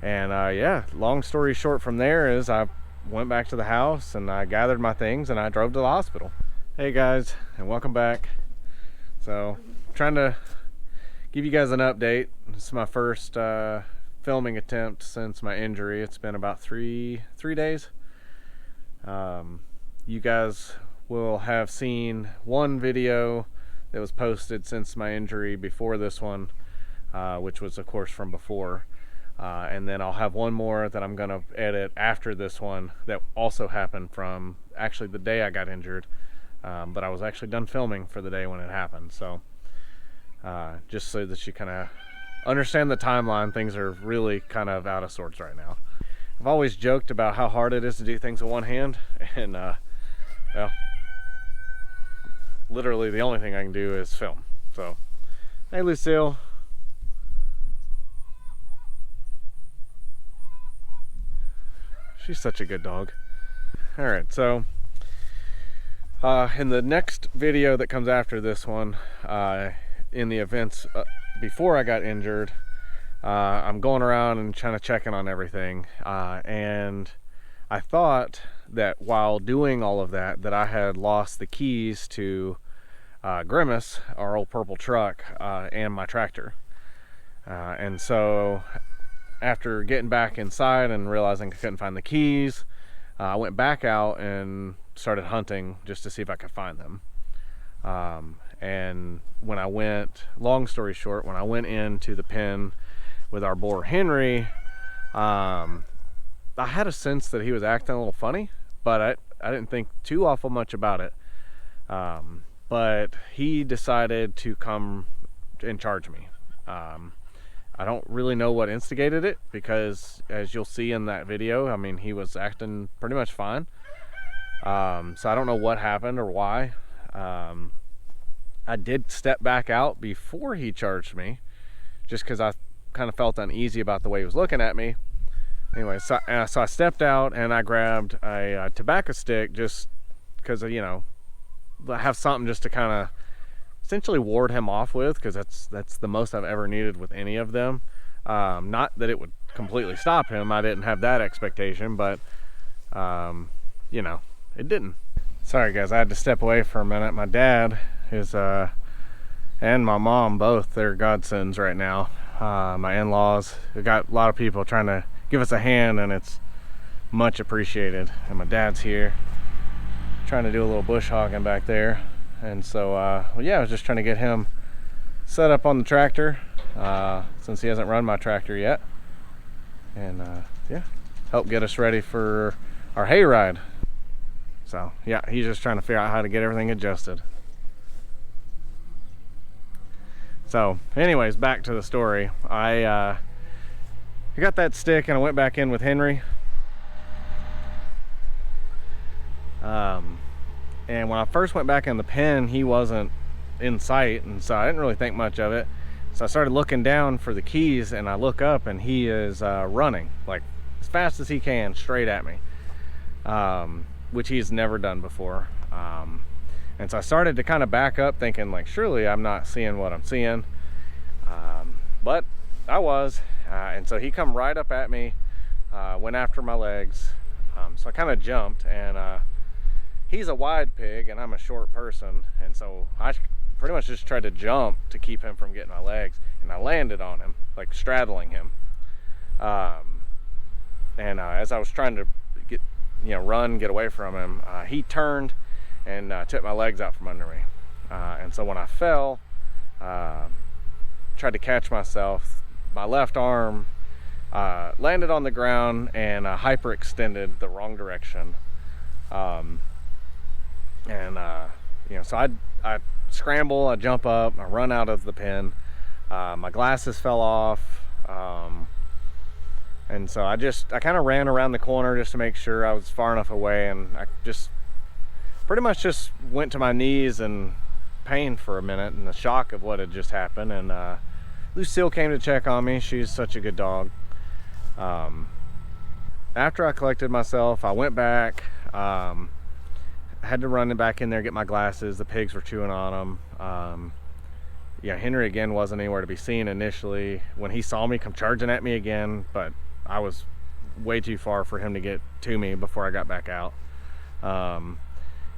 And yeah, long story short from there is I went back to the house and I gathered my things and I drove to the hospital. Hey guys, and welcome back. So trying to give you guys an update. This is my first filming attempt since my injury. It's been about three days. You guys will have seen one video that was posted since my injury before this one, which was of course from before. And then I'll have one more that I'm gonna edit after this one that also happened from actually the day I got injured, but I was actually done filming for the day when it happened. So just so that you kind of understand the timeline, things are really kind of out of sorts right now. I've always joked about how hard it is to do things with one hand, and well, literally the only thing I can do is film. So hey Lucille. She's such a good dog. All right, so in the next video that comes after this one, in the events before I got injured, I'm going around and trying to check in on everything. And I thought that while doing all of that, that I had lost the keys to Grimace, our old purple truck, and my tractor. And so after getting back inside and realizing I couldn't find the keys, I went back out and started hunting just to see if I could find them. And when I went, long story short, when I went into the pen with our Boar Henry, I had a sense that he was acting a little funny, but I didn't think too awful much about it. But he decided to come and charge me. I don't really know what instigated it, because as you'll see in that video, I mean, he was acting pretty much fine. So I don't know what happened or why. I did step back out before he charged me, just because I kind of felt uneasy about the way he was looking at me. Anyway, so I stepped out and I grabbed a tobacco stick, just because, you know, I have something just to kind of essentially ward him off with, because that's the most I've ever needed with any of them. Not that it would completely stop him, I didn't have that expectation, but you know, it didn't. Sorry guys, I had to step away for a minute. My dad is and my mom, both, they're godsends right now. My in-laws, we've got a lot of people trying to give us a hand, and it's much appreciated. And my dad's here trying to do a little bush hogging back there. And so well, yeah, I was just trying to get him set up on the tractor, since he hasn't run my tractor yet, and yeah, help get us ready for our hay ride. So yeah, he's just trying to figure out how to get everything adjusted. So anyways, back to the story. I got that stick and I went back in with Henry. And when I first went back in the pen, he wasn't in sight, and so I didn't really think much of it. So I started looking down for the keys, and I look up and he is running like as fast as he can straight at me, which he's never done before. And so I started to kind of back up, thinking like, surely I'm not seeing what I'm seeing, but I was. And so he come right up at me, went after my legs. So I kind of jumped, and he's a wide pig and I'm a short person, and so I pretty much just tried to jump to keep him from getting my legs, and I landed on him, like straddling him. And as I was trying to get, run, get away from him, he turned and took my legs out from under me. And so when I fell, tried to catch myself, my left arm landed on the ground and hyperextended the wrong direction. So I scramble, I jump up, I run out of the pen. My glasses fell off, and so I kind of ran around the corner just to make sure I was far enough away, and I just pretty much just went to my knees in pain for a minute in the shock of what had just happened. And Lucille came to check on me. She's such a good dog. After I collected myself, I went back. I had to run back in there, get my glasses. The pigs were chewing on them. Yeah, Henry again wasn't anywhere to be seen initially. When he saw me come charging at me again, but I was way too far for him to get to me before I got back out.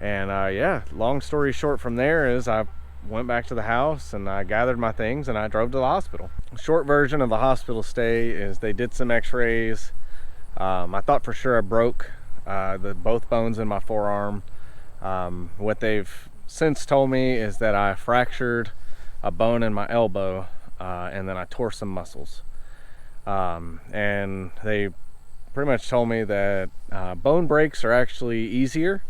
Yeah, long story short from there is I went back to the house and I gathered my things and I drove to the hospital. Short version of the hospital stay is they did some x-rays. I thought for sure I broke both bones in my forearm. What they've since told me is that I fractured a bone in my elbow, and then I tore some muscles. And they pretty much told me that bone breaks are actually easier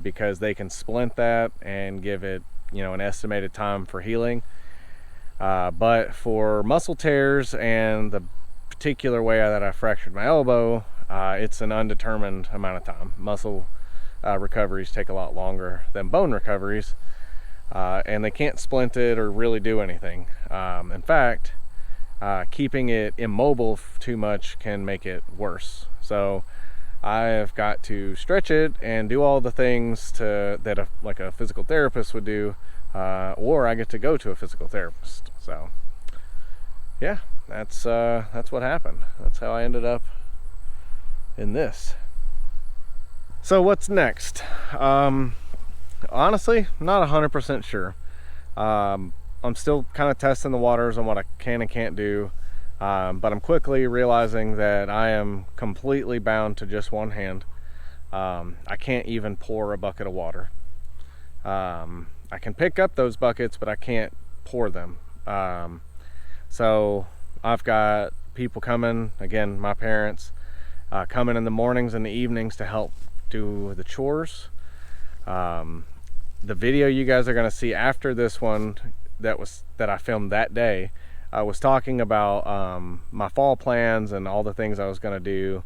because they can splint that and give it, you know, an estimated time for healing. But for muscle tears and the particular way that I fractured my elbow, it's an undetermined amount of time. Muscle recoveries take a lot longer than bone recoveries, and they can't splint it or really do anything. In fact, keeping it immobile too much can make it worse. So I've got to stretch it and do all the things that like a physical therapist would do, or I get to go to a physical therapist. So yeah, that's what happened. That's how I ended up in this. So what's next? Honestly, not 100% sure. I'm still kind of testing the waters on what I can and can't do, but I'm quickly realizing that I am completely bound to just one hand. I can't even pour a bucket of water. I can pick up those buckets, but I can't pour them. So I've got people coming, again, my parents, coming in the mornings and the evenings to help do the chores. The video you guys are going to see after this one that I filmed that day, I was talking about my fall plans and all the things I was going to do,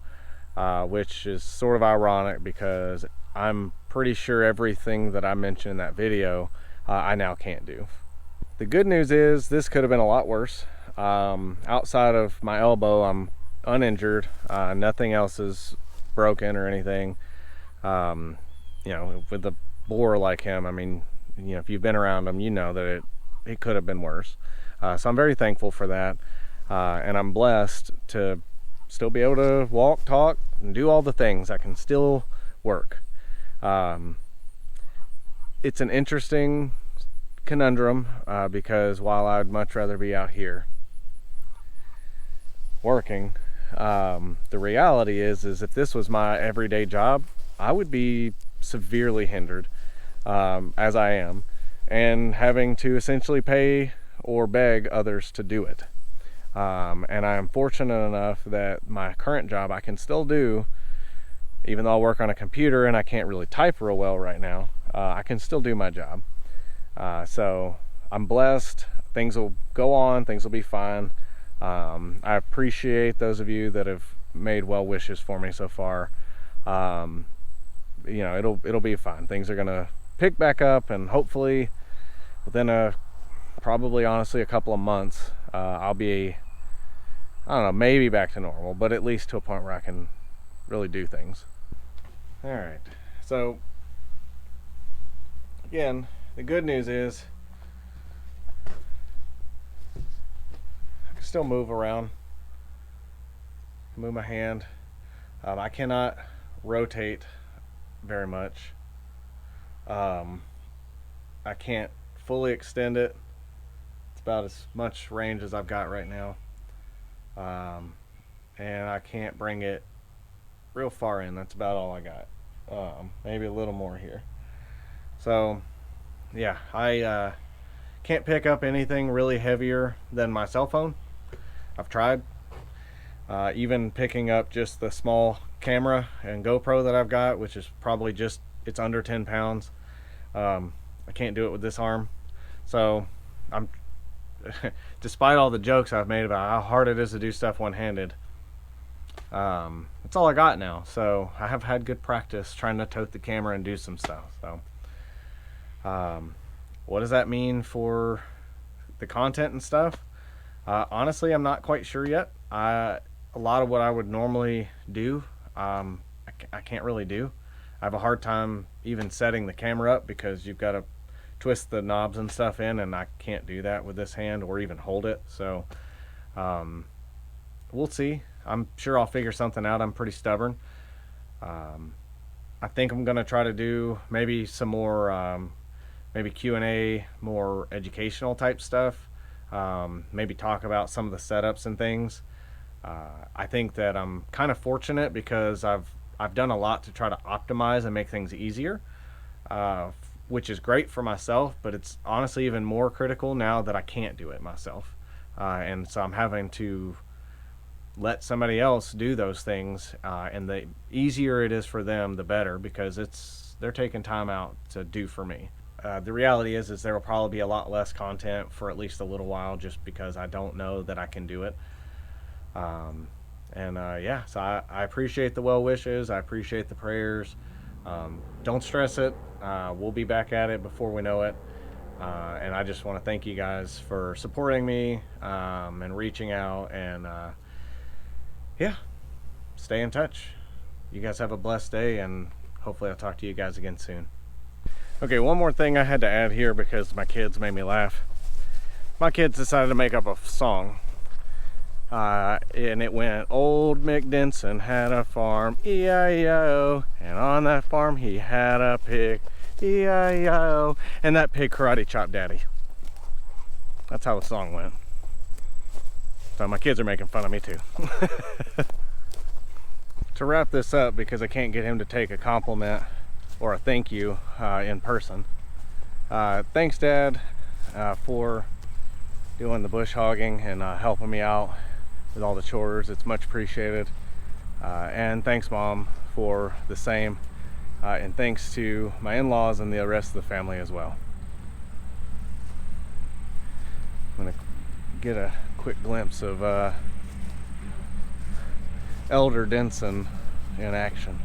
which is sort of ironic because I'm pretty sure everything that I mentioned in that video I now can't do. The good news is this could have been a lot worse. Outside of my elbow, I'm uninjured. Nothing else is broken or anything. You know, with a boar like him, I mean, you know, if you've been around him, you know that it could have been worse. So I'm very thankful for that. And I'm blessed to still be able to walk, talk, and do all the things. I can still work. It's an interesting conundrum because while I'd much rather be out here working, the reality is if this was my everyday job, I would be severely hindered, as I am, and having to essentially pay or beg others to do it. And I am fortunate enough that my current job I can still do, even though I work on a computer and I can't really type real well right now. I can still do my job. So I'm blessed. Things will go on, things will be fine. I appreciate those of you that have made well wishes for me so far. You know, it'll be fine. Things are gonna pick back up, and hopefully within probably honestly a couple of months, I'll be, I don't know, maybe back to normal, but at least to a point where I can really do things. All right, so again, the good news is I can still move around, move my hand. I cannot rotate very much. I can't fully extend it. It's about as much range as I've got right now. And I can't bring it real far in. That's about all I got. Maybe a little more here. So yeah, I can't pick up anything really heavier than my cell phone. I've tried. Even picking up just the small camera and GoPro that I've got, which is probably just, it's under 10 pounds. I can't do it with this arm. So I'm despite all the jokes I've made about how hard it is to do stuff one-handed, that's all I got now. So I have had good practice trying to tote the camera and do some stuff. So what does that mean for the content and stuff? Honestly, I'm not quite sure yet. A lot of what I would normally do, I can't really do. I have a hard time even setting the camera up because you've got to twist the knobs and stuff in, and I can't do that with this hand or even hold it. So we'll see. I'm sure I'll figure something out. I'm pretty stubborn. I think I'm gonna try to do maybe some more maybe Q&A, more educational type stuff. Maybe talk about some of the setups and things. I think that I'm kind of fortunate because I've done a lot to try to optimize and make things easier, which is great for myself, but it's honestly even more critical now that I can't do it myself. And so I'm having to let somebody else do those things, and the easier it is for them, the better, because they're taking time out to do for me. The reality is there will probably be a lot less content for at least a little while, just because I don't know that I can do it. Yeah, so I appreciate the well wishes. I appreciate the prayers. Don't stress it. We'll be back at it before we know it. And I just want to thank you guys for supporting me, and reaching out, and yeah, stay in touch. You guys have a blessed day, and hopefully I'll talk to you guys again soon. Okay, one more thing I had to add here because my kids made me laugh. My kids decided to make up a song, and it went, "Old Mick Denson had a farm, E-I-E-I-O, and on that farm he had a pig, E-I-E-I-O, and that pig karate chopped daddy." That's how the song went. So my kids are making fun of me too. To wrap this up, because I can't get him to take a compliment or a thank you in person. Thanks, Dad, for doing the bush hogging and helping me out with all the chores. It's much appreciated. And thanks, Mom, for the same. And thanks to my in-laws and the rest of the family as well. I'm gonna get a quick glimpse of Elder Denson in action.